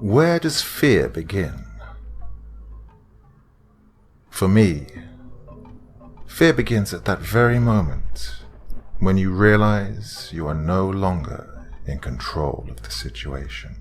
Where does fear begin? For me, fear begins at that very moment when you realize you are no longer in control of the situation.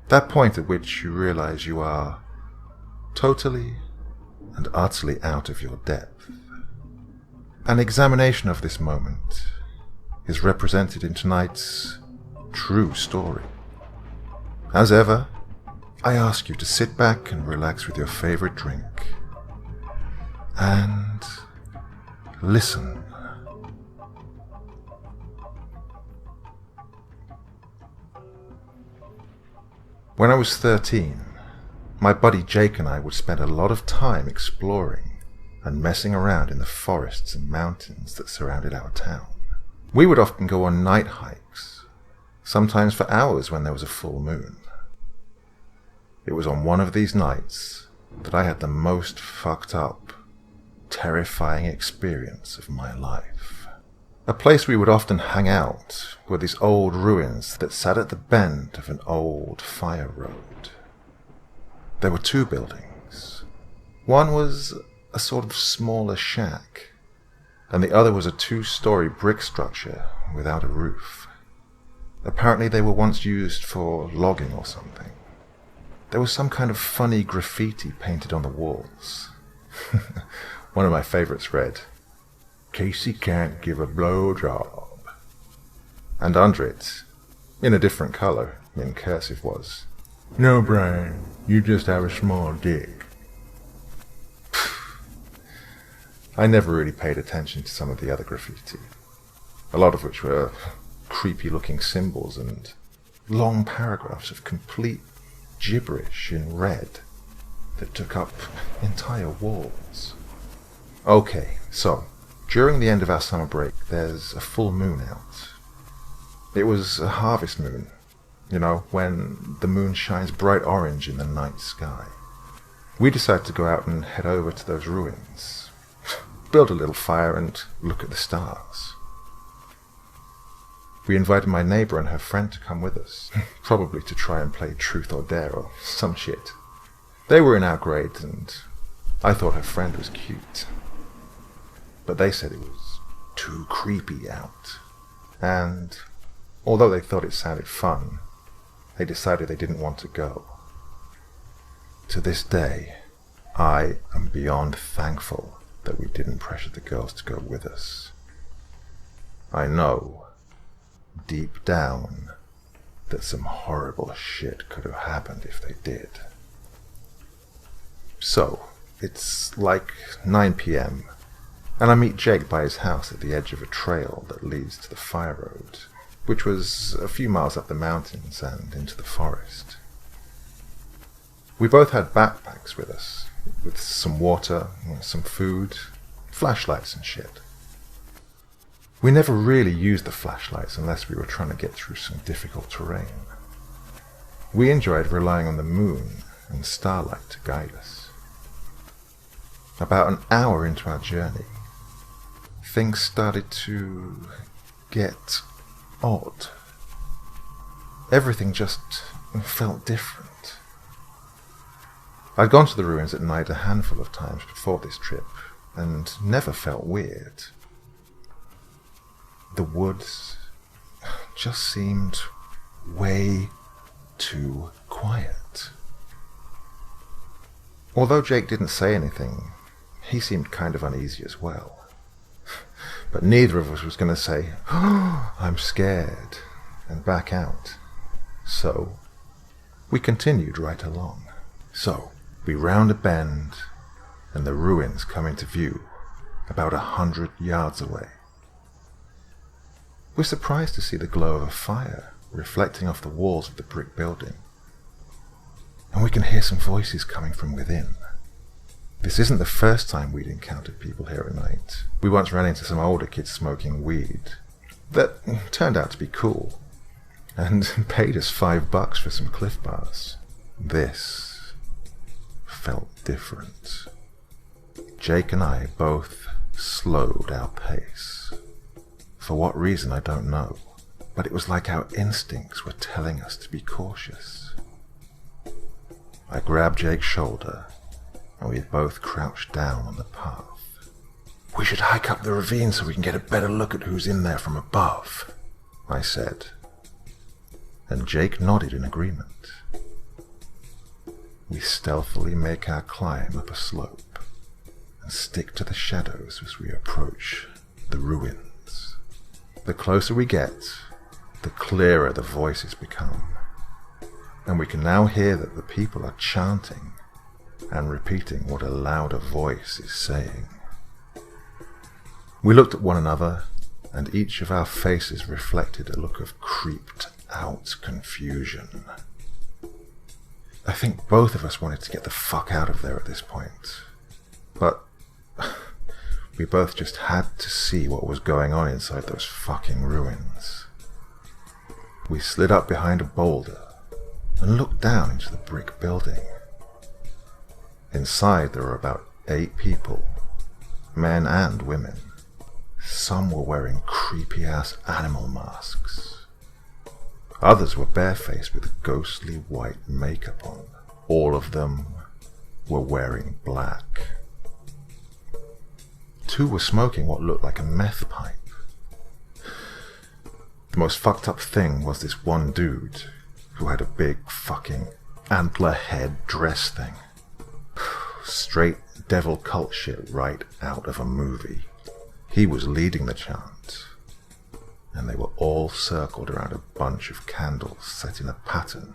That point at which you realize you are totally and utterly out of your depth. An examination of this moment is represented in tonight's true story. As ever, I ask you to sit back and relax with your favorite drink and listen. When I was 13, my buddy Jake and I would spend a lot of time exploring and messing around in the forests and mountains that surrounded our town. We would often go on night hikes, sometimes for hours when there was a full moon. It was on one of these nights that I had the most fucked up, terrifying experience of my life. A place we would often hang out were these old ruins that sat at the bend of an old fire road. There were two buildings. One was a sort of smaller shack, and the other was a 2-story brick structure without a roof. Apparently they were once used for logging or something. There was some kind of funny graffiti painted on the walls. One of my favorites read, "Casey can't give a blowjob." And under it, in a different color, in cursive was, "No, Brian, you just have a small dick." I never really paid attention to some of the other graffiti, a lot of which were creepy-looking symbols and long paragraphs of complete gibberish in red that took up entire walls. Okay, so, during the end of our summer break, there's a full moon out. It was a harvest moon, you know, when the moon shines bright orange in the night sky. We decided to go out and head over to those ruins, build a little fire and look at the stars. We invited my neighbor and her friend to come with us, probably to try and play truth or dare or some shit. They were in our grade and I thought her friend was cute. But they said it was too creepy out. And although they thought it sounded fun, they decided they didn't want to go. To this day, I am beyond thankful that we didn't pressure the girls to go with us. I know, deep down, that some horrible shit could have happened if they did. So, it's like 9 p.m, and I meet Jake by his house at the edge of a trail that leads to the fire road, which was a few miles up the mountains and into the forest. We both had backpacks with us, with some water, some food, flashlights and shit. We never really used the flashlights unless we were trying to get through some difficult terrain. We enjoyed relying on the moon and starlight to guide us. About an hour into our journey, things started to get odd. Everything just felt different. I'd gone to the ruins at night a handful of times before this trip, and never felt weird. The woods just seemed way too quiet. Although Jake didn't say anything, he seemed kind of uneasy as well. But neither of us was going to say, "Oh, I'm scared," and back out. So, we continued right along. So, we round a bend, and the ruins come into view about 100 yards away. We're surprised to see the glow of a fire reflecting off the walls of the brick building. And we can hear some voices coming from within. This isn't the first time we'd encountered people here at night. We once ran into some older kids smoking weed that turned out to be cool and paid us $5 for some Cliff Bars. This felt different. Jake and I both slowed our pace. For what reason, I don't know, but it was like our instincts were telling us to be cautious. I grabbed Jake's shoulder, and we both crouched down on the path. "We should hike up the ravine so we can get a better look at who's in there from above," I said, and Jake nodded in agreement. We stealthily make our climb up a slope and stick to the shadows as we approach the ruins. The closer we get, the clearer the voices become, and we can now hear that the people are chanting and repeating what a louder voice is saying. We looked at one another, and each of our faces reflected a look of creeped out confusion. I think both of us wanted to get the fuck out of there at this point, but we both just had to see what was going on inside those fucking ruins. We slid up behind a boulder and looked down into the brick building. Inside there were about 8 people, men and women. Some were wearing creepy-ass animal masks. Others were barefaced with ghostly white makeup on. All of them were wearing black. 2 were smoking what looked like a meth pipe. The most fucked up thing was this one dude who had a big fucking antler head dress thing. Straight devil cult shit right out of a movie. He was leading the chant, and they were all circled around a bunch of candles set in a pattern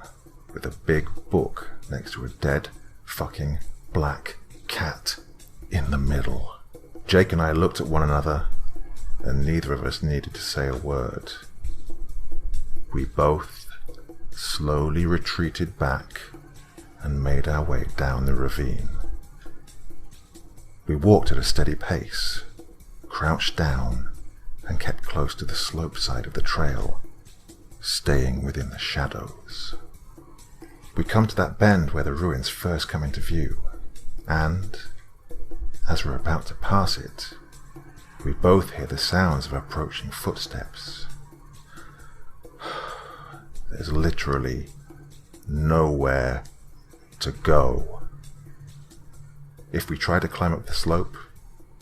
with a big book next to a dead fucking black cat in the middle. Jake and I looked at one another, and neither of us needed to say a word. We both slowly retreated back and made our way down the ravine. We walked at a steady pace, crouched down, and kept close to the slope side of the trail, staying within the shadows. We come to that bend where the ruins first come into view, and, as we're about to pass it, we both hear the sounds of approaching footsteps. There's literally nowhere to go. If we tried to climb up the slope,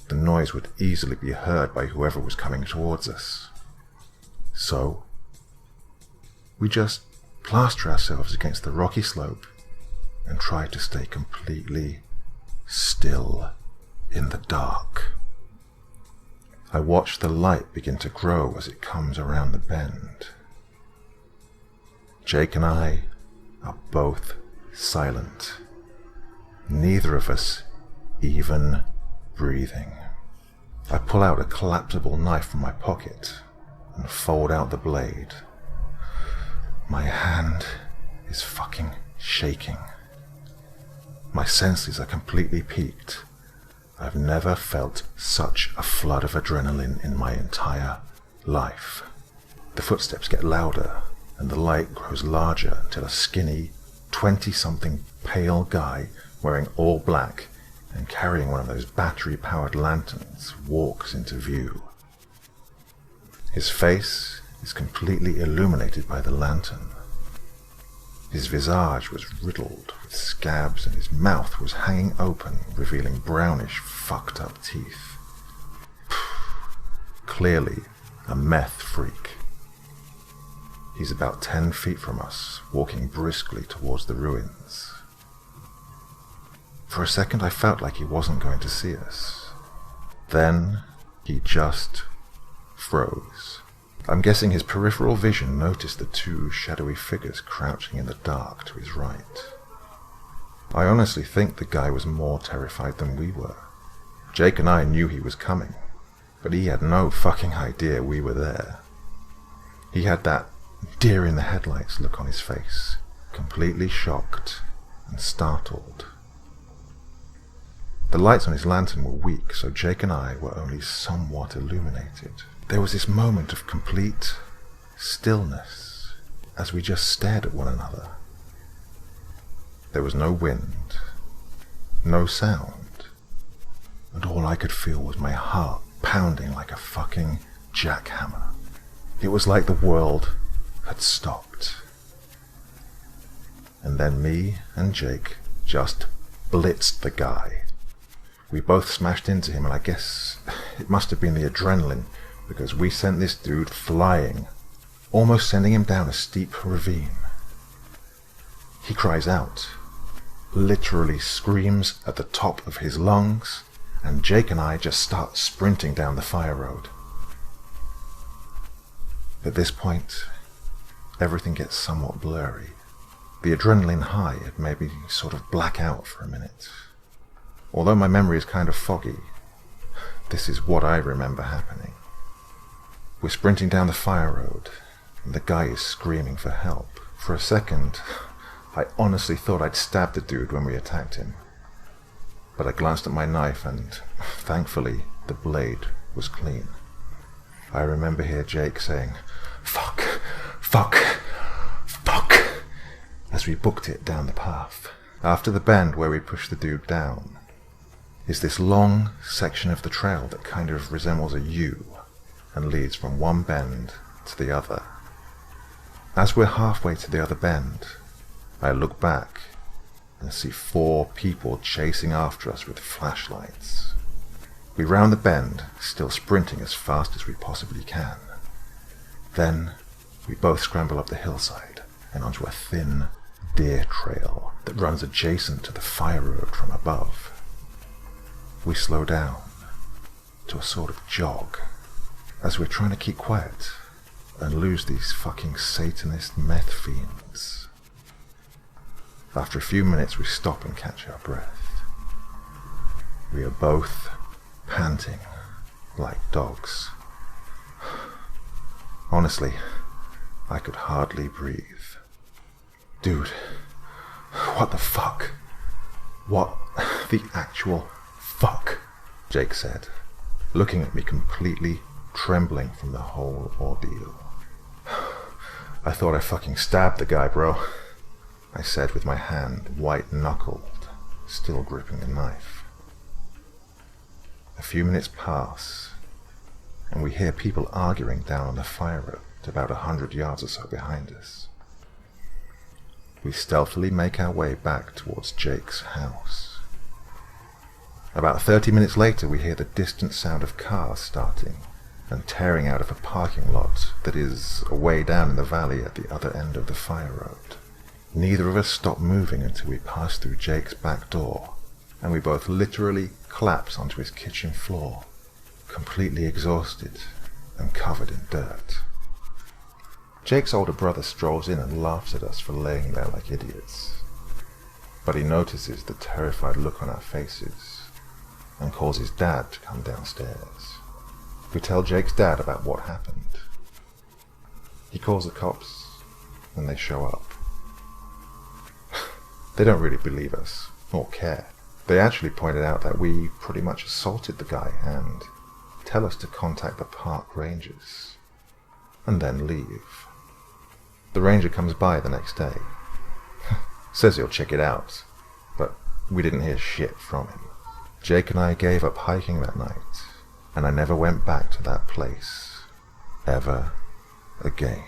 the noise would easily be heard by whoever was coming towards us. So, we just plaster ourselves against the rocky slope and try to stay completely still in the dark. I watch the light begin to grow as it comes around the bend. Jake and I are both silent, neither of us even breathing. I pull out a collapsible knife from my pocket and fold out the blade. My hand is fucking shaking. My senses are completely peaked. I've never felt such a flood of adrenaline in my entire life. The footsteps get louder and the light grows larger until a skinny, 20-something pale guy wearing all black and carrying one of those battery-powered lanterns walks into view. His face is completely illuminated by the lantern. His visage was riddled with scabs and his mouth was hanging open, revealing brownish, fucked-up teeth. Clearly a meth freak. He's about 10 feet from us, walking briskly towards the ruins. For a second I felt like he wasn't going to see us. Then he just froze. I'm guessing his peripheral vision noticed the 2 shadowy figures crouching in the dark to his right. I honestly think the guy was more terrified than we were. Jake and I knew he was coming, but he had no fucking idea we were there. He had that deer in the headlights look on his face, completely shocked and startled. The lights on his lantern were weak, so Jake and I were only somewhat illuminated. There was this moment of complete stillness as we just stared at one another. There was no wind, no sound, and all I could feel was my heart pounding like a fucking jackhammer. It was like the world had stopped. And then me and Jake just blitzed the guy. We both smashed into him, and I guess it must have been the adrenaline, because we sent this dude flying, almost sending him down a steep ravine. He cries out, literally screams at the top of his lungs, and Jake and I just start sprinting down the fire road. At this point, everything gets somewhat blurry. The adrenaline high had made me sort of black out for a minute. Although my memory is kind of foggy, this is what I remember happening. We're sprinting down the fire road, and the guy is screaming for help. For a second, I honestly thought I'd stabbed the dude when we attacked him. But I glanced at my knife and, thankfully, the blade was clean. I remember here Jake saying, "Fuck, fuck, fuck," as we booked it down the path. After the bend where we pushed the dude down is this long section of the trail that kind of resembles a U and leads from one bend to the other. As we're halfway to the other bend, I look back and see 4 people chasing after us with flashlights. We round the bend, still sprinting as fast as we possibly can. Then we both scramble up the hillside and onto a thin deer trail that runs adjacent to the fire road from above. We slow down to a sort of jog as we're trying to keep quiet and lose these fucking Satanist meth fiends. After a few minutes we stop and catch our breath. We are both panting like dogs. Honestly, I could hardly breathe. "Dude, what the fuck? What the actual fuck?" Jake said, looking at me completely trembling from the whole ordeal. "I thought I fucking stabbed the guy, bro," I said with my hand white-knuckled, still gripping the knife. A few minutes pass, and we hear people arguing down on the fire road about 100 yards or so behind us. We stealthily make our way back towards Jake's house. About 30 minutes later, we hear the distant sound of cars starting and tearing out of a parking lot that is away down in the valley at the other end of the fire road. Neither of us stop moving until we pass through Jake's back door, and we both literally collapse onto his kitchen floor, completely exhausted and covered in dirt. Jake's older brother strolls in and laughs at us for laying there like idiots, but he notices the terrified look on our faces and calls his dad to come downstairs. We tell Jake's dad about what happened. He calls the cops, and they show up. They don't really believe us, or care. They actually pointed out that we pretty much assaulted the guy and tell us to contact the park rangers, and then leave. The ranger comes by the next day, says he'll check it out, but we didn't hear shit from him. Jake and I gave up hiking that night, and I never went back to that place ever again.